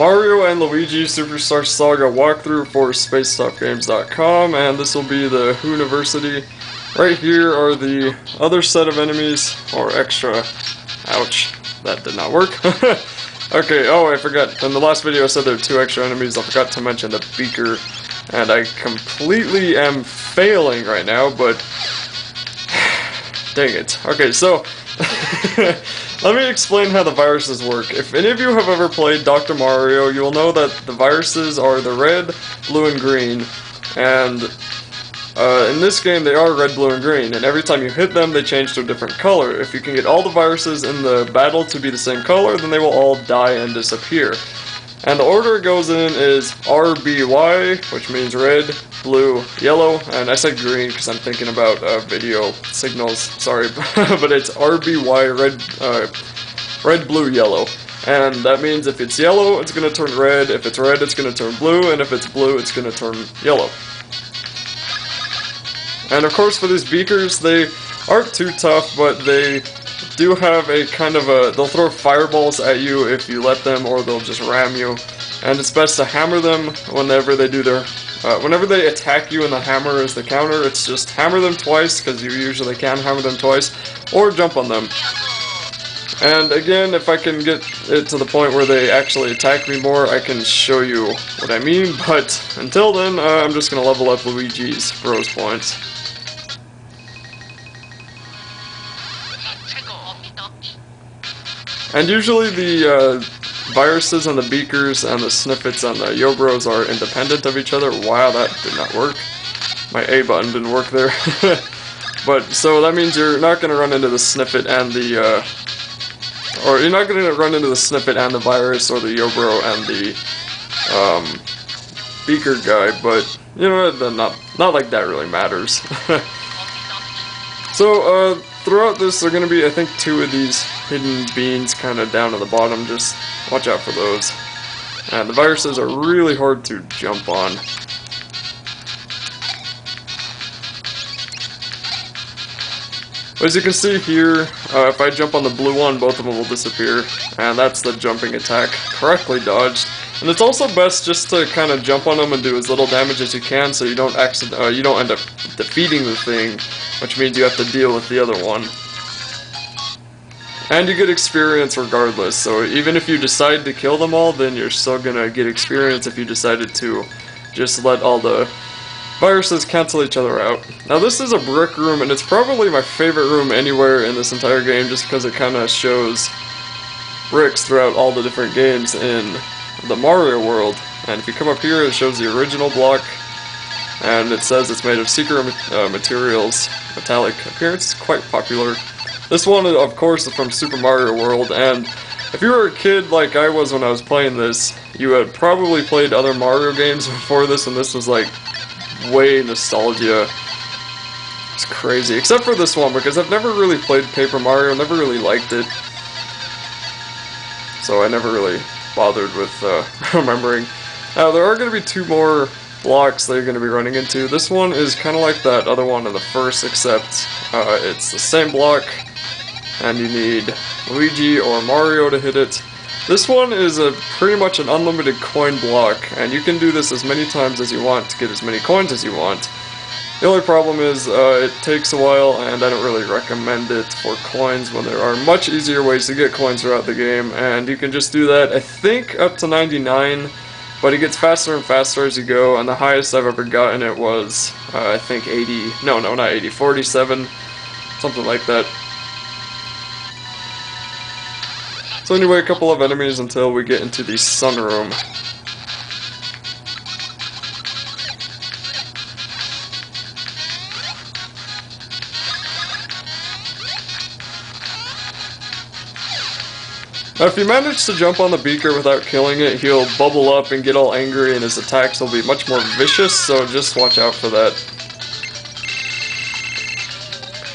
Mario and Luigi Superstar Saga walkthrough for SpaceTopGames.com, and this will be the Hooniversity. Right here are the other set of enemies, or extra. Ouch, that did not work. Okay, oh, I forgot. In the last video I said there were 2 extra enemies. I forgot to mention the beaker, and I completely am failing right now, but dang it. Okay, so let me explain how the viruses work. If any of you have ever played Dr. Mario, you will know that the viruses are the red, blue, and green, and in this game they are red, blue, and green, and every time you hit them they change to a different color. If you can get all the viruses in the battle to be the same color, then they will all die and disappear. And the order it goes in is RBY, which means red, blue, yellow, and I said green because I'm thinking about video signals, sorry, but it's RBY, red, blue, yellow. And that means if it's yellow, it's going to turn red, if it's red, it's going to turn blue, and if it's blue, it's going to turn yellow. And of course for these beakers, they aren't too tough, but they do have a kind of a, they'll throw fireballs at you if you let them, or they'll just ram you. And it's best to hammer them whenever they do their, whenever they attack you and the hammer is the counter, it's just hammer them twice, because you usually can hammer them twice, or jump on them. And again, if I can get it to the point where they actually attack me more, I can show you what I mean, but until then, I'm just going to level up Luigi's Bros points. And usually the viruses and the beakers and the snippets and the Yo-Bros are independent of each other. Wow, that did not work. My A button didn't work there. But, so that means you're not going to run into the snippet and the, or you're not going to run into the snippet and the virus or the Yo-Bro and the, beaker guy, but, you know, not like that really matters. So, throughout this, there are going to be, I think, 2 of these hidden beans kind of down at the bottom. Just watch out for those. And the viruses are really hard to jump on. As you can see here, if I jump on the blue one, both of them will disappear. And that's the jumping attack, correctly dodged. And it's also best just to kind of jump on them and do as little damage as you can, so you don't you don't end up defeating the thing, which means you have to deal with the other one. And you get experience regardless, so even if you decide to kill them all, then you're still gonna get experience if you decided to just let all the viruses cancel each other out. Now this is a brick room, and it's probably my favorite room anywhere in this entire game, just because it kind of shows bricks throughout all the different games in the Mario world. And if you come up here, it shows the original block, and it says it's made of secret materials. Metallic appearance is quite popular. This one, of course, is from Super Mario World, and if you were a kid like I was when I was playing this, you had probably played other Mario games before this, and this was like way nostalgia. It's crazy, except for this one, because I've never really played Paper Mario, never really liked it, so I never really bothered with remembering. Now there are going to be 2 more blocks that you're going to be running into. This one is kind of like that other one in the first, except it's the same block, and you need Luigi or Mario to hit it. This one is pretty much an unlimited coin block, and you can do this as many times as you want to get as many coins as you want. The only problem is it takes a while, and I don't really recommend it for coins when there are much easier ways to get coins throughout the game, and you can just do that, I think, up to 99, but it gets faster and faster as you go, and the highest I've ever gotten it was, I think 80, no, not 80, 47, something like that. So anyway, a couple of enemies until we get into the sunroom. Now if you manage to jump on the beaker without killing it, he'll bubble up and get all angry, and his attacks will be much more vicious, so just watch out for that.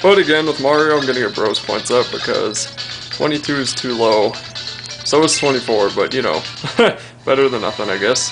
But again, with Mario, I'm gonna get Bros points up because 22 is too low. So is 24, but you know, better than nothing, I guess.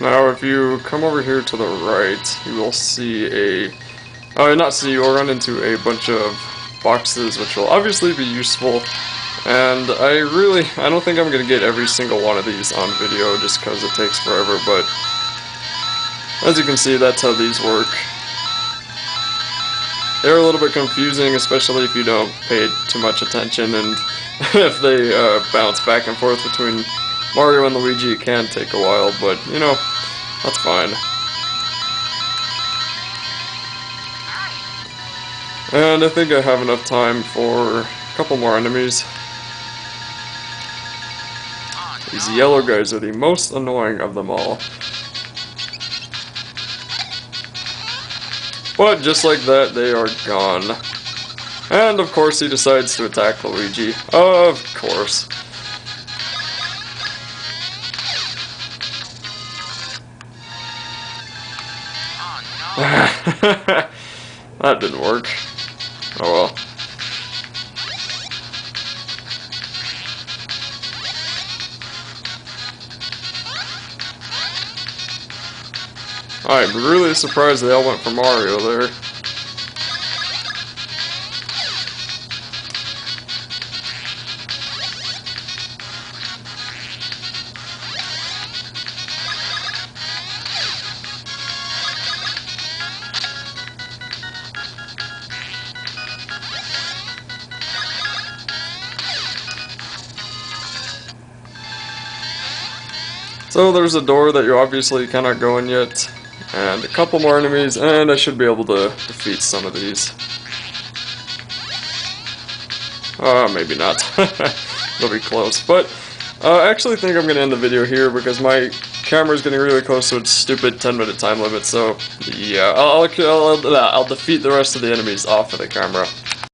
Now, if you come over here to the right, you will see a... not see, you'll run into a bunch of boxes, which will obviously be useful. And I don't think I'm going to get every single one of these on video, just because it takes forever, but... as you can see, that's how these work. They're a little bit confusing, especially if you don't pay too much attention, and if they bounce back and forth between Mario and Luigi, it can take a while, but, you know, that's fine. And I think I have enough time for a couple more enemies. These yellow guys are the most annoying of them all. But just like that, they are gone. And of course he decides to attack Luigi. Of course. That didn't work. Oh well. I'm really surprised they all went for Mario there. So there's a door that you obviously cannot go in yet, and a couple more enemies, and I should be able to defeat some of these. Maybe not. It'll be close, but I actually think I'm going to end the video here because my camera is getting really close to its stupid 10-minute time limit, so yeah, I'll defeat the rest of the enemies off of the camera.